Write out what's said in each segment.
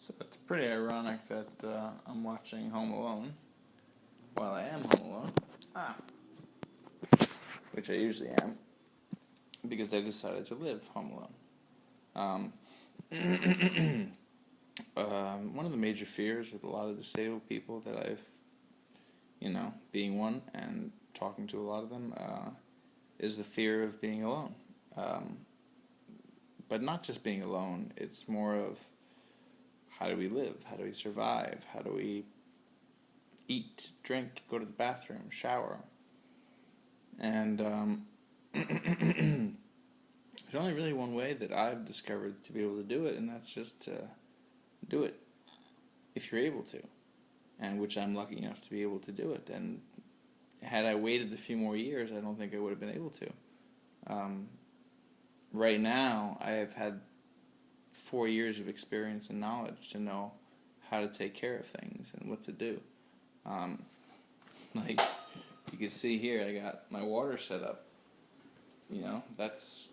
So it's pretty ironic that I'm watching Home Alone while I am home alone. Which I usually am, because I decided to live home alone. One of the major fears with a lot of disabled people that I've, being one and talking to a lot of them, is the fear of being alone. But not just being alone, it's more of how do we live, how do we survive, how do we eat, drink, go to the bathroom, shower. And there's only really one way that I've discovered to be able to do it, and that's just to do it if you're able to, and which I'm lucky enough to be able to do it. And had I waited a few more years, I don't think I would have been able to. Right now, I have had 4 years of experience and knowledge to know how to take care of things and what to do. Like you can see here, I got my water set up. That's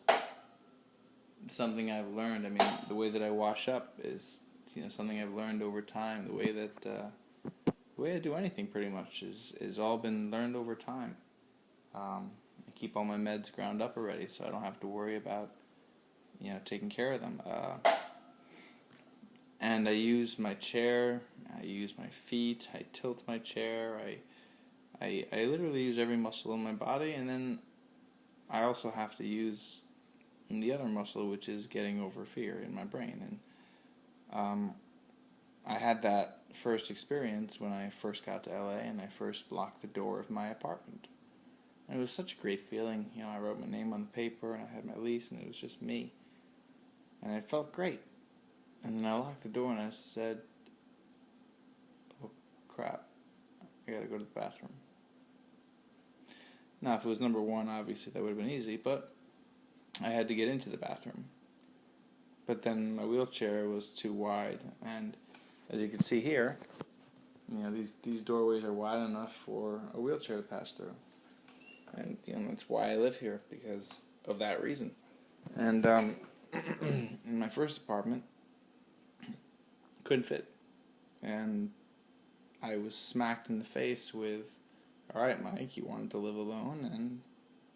something I've learned. I mean, the way that I wash up is, something I've learned over time. The way I do anything pretty much is all been learned over time. I keep all my meds ground up already, so I don't have to worry about, taking care of them. And I use my chair, I use my feet, I tilt my chair, I literally use every muscle in my body, and then I also have to use the other muscle, which is getting over fear in my brain. And I had that first experience when I first got to LA and I first locked the door of my apartment. And it was such a great feeling. I wrote my name on the paper and I had my lease and it was just me. And it felt great. And then I locked the door and I said, oh crap, I gotta go to the bathroom. Now, if it was number one, obviously that would have been easy, but I had to get into the bathroom. But then my wheelchair was too wide, and as you can see here, these doorways are wide enough for a wheelchair to pass through. And, that's why I live here, because of that reason. And in my first apartment, couldn't fit. And I was smacked in the face with, all right, Mike, you wanted to live alone, and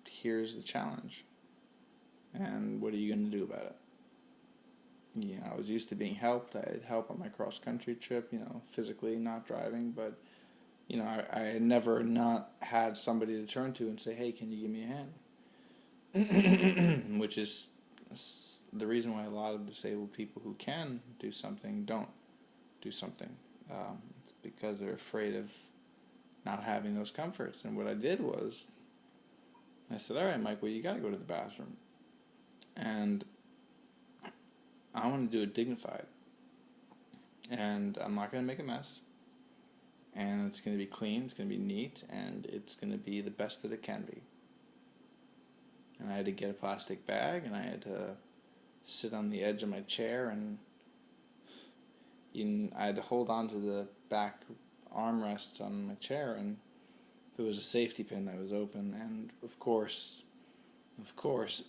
here's the challenge. And what are you going to do about it? I was used to being helped. I had help on my cross-country trip, physically, not driving. But, I had never not had somebody to turn to and say, hey, can you give me a hand? Which is the reason why a lot of disabled people who can do something don't do something. It's because they're afraid of not having those comforts. And what I did was, I said, all right, Mike, well, you got to go to the bathroom. And I want to do it dignified. And I'm not going to make a mess. And it's going to be clean, it's going to be neat, and it's going to be the best that it can be. And I had to get a plastic bag, and I had to sit on the edge of my chair, and I had to hold on to the back armrests on my chair, and there was a safety pin that was open, and of course,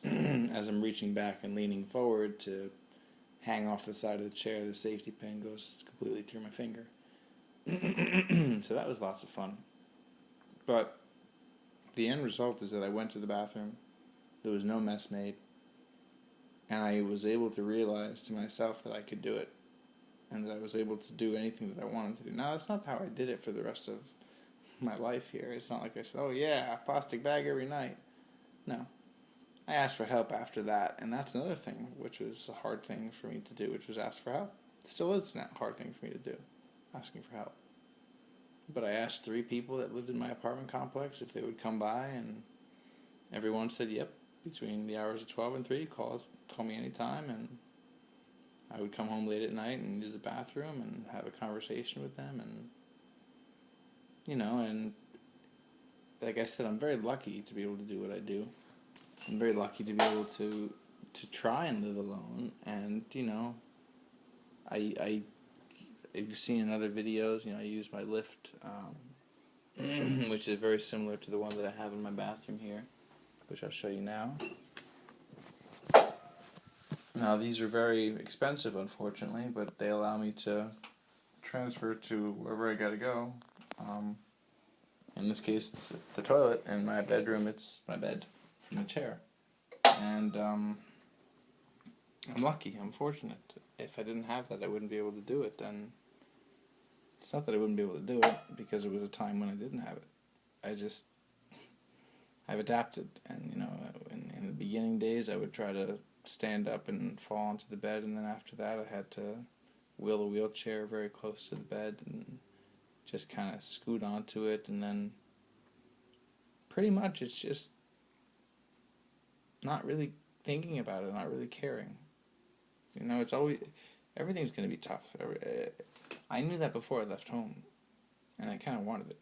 as I'm reaching back and leaning forward to hang off the side of the chair, the safety pin goes completely through my finger. So that was lots of fun. But the end result is that I went to the bathroom, there was no mess made, and I was able to realize to myself that I could do it, and that I was able to do anything that I wanted to do. Now, that's not how I did it for the rest of my life here. It's not like I said, oh yeah, plastic bag every night. No. I asked for help after that, and that's another thing, which was a hard thing for me to do, which was ask for help. It still is a hard thing for me to do, asking for help. But I asked 3 people that lived in my apartment complex if they would come by, and everyone said, yep, between the hours of 12 and 3, call me anytime, and I would come home late at night and use the bathroom and have a conversation with them, and, and like I said, I'm very lucky to be able to do what I do. I'm very lucky to be able to try and live alone, and, if you've seen in other videos, I use my lift, which is very similar to the one that I have in my bathroom here, which I'll show you now. Now, these are very expensive, unfortunately, but they allow me to transfer to wherever I gotta go. In this case, it's the toilet. In my bedroom, it's my bed and a chair. And I'm lucky. I'm fortunate. If I didn't have that, I wouldn't be able to do it. And it's not that I wouldn't be able to do it, because it was a time when I didn't have it. I've adapted. And, in the beginning days, I would try to stand up and fall onto the bed. And then after that, I had to wheel a wheelchair very close to the bed and just kind of scoot onto it. And then pretty much it's just not really thinking about it, not really caring. It's always, everything's going to be tough. I knew that before I left home, and I kind of wanted it.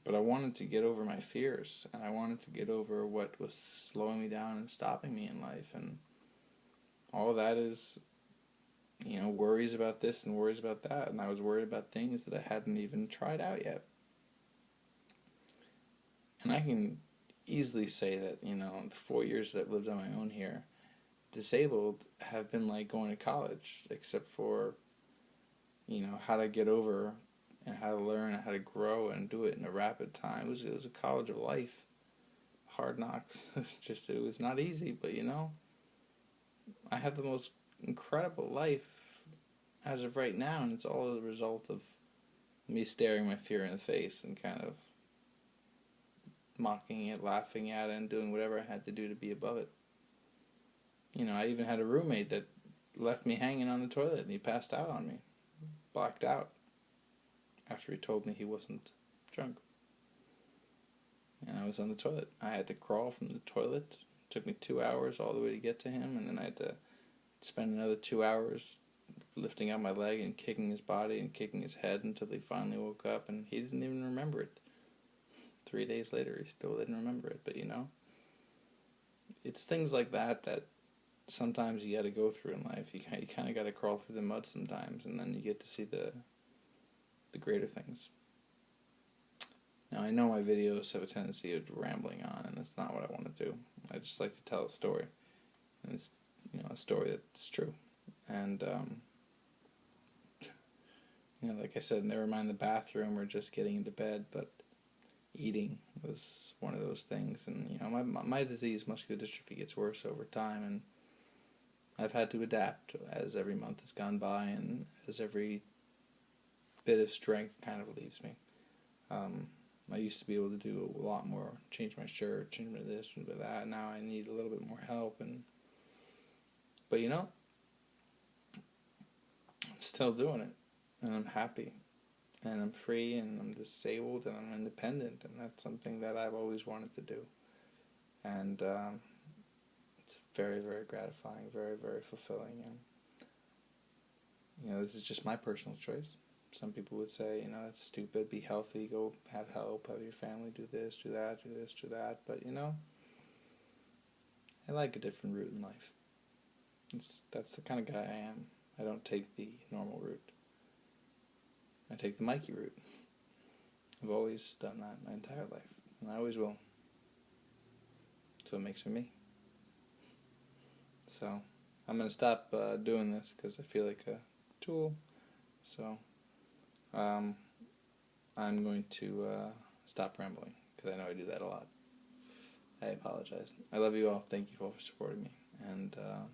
But I wanted to get over my fears, and I wanted to get over what was slowing me down and stopping me in life. And all that is, worries about this and worries about that. And I was worried about things that I hadn't even tried out yet. And I can easily say that, the 4 years that I've lived on my own here, disabled, have been like going to college, except for, how to get over and how to learn and how to grow and do it in a rapid time. It was a college of life. Hard knocks. It was not easy, but, I have the most incredible life as of right now, and it's all a result of me staring my fear in the face and kind of mocking it, laughing at it, and doing whatever I had to do to be above it. I even had a roommate that left me hanging on the toilet, and he passed out on me, blacked out, after he told me he wasn't drunk. And I was on the toilet. I had to crawl from the toilet. It took me 2 hours all the way to get to him, and then I had to spend another 2 hours lifting up my leg and kicking his body and kicking his head until he finally woke up, and he didn't even remember it. 3 days later, he still didn't remember it. But, it's things like that sometimes you got to go through in life. You kind of got to crawl through the mud sometimes, and then you get to see the greater things. Now, I know my videos have a tendency of rambling on, and that's not what I want to do. I just like to tell a story, and it's a story that's true. And like I said, never mind the bathroom or just getting into bed, but eating was one of those things. And my disease, muscular dystrophy, gets worse over time, and I've had to adapt as every month has gone by, and as every bit of strength kind of leaves me. I used to be able to do a lot more, change my shirt, change my this, change my that. Now I need a little bit more help, but I'm still doing it, and I'm happy, and I'm free, and I'm disabled, and I'm independent, and that's something that I've always wanted to do. And it's very, very gratifying, very, very fulfilling, and this is just my personal choice. Some people would say, that's stupid, be healthy, go have help, have your family do this, do that, do this, do that. But, I like a different route in life. That's the kind of guy I am. I don't take the normal route. I take the Mikey route. I've always done that my entire life, and I always will. That's what makes me. So, I'm going to stop doing this because I feel like a tool. So, I'm going to stop rambling, because I know I do that a lot. I apologize. I love you all. Thank you all for supporting me, and I'll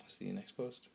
see you next post.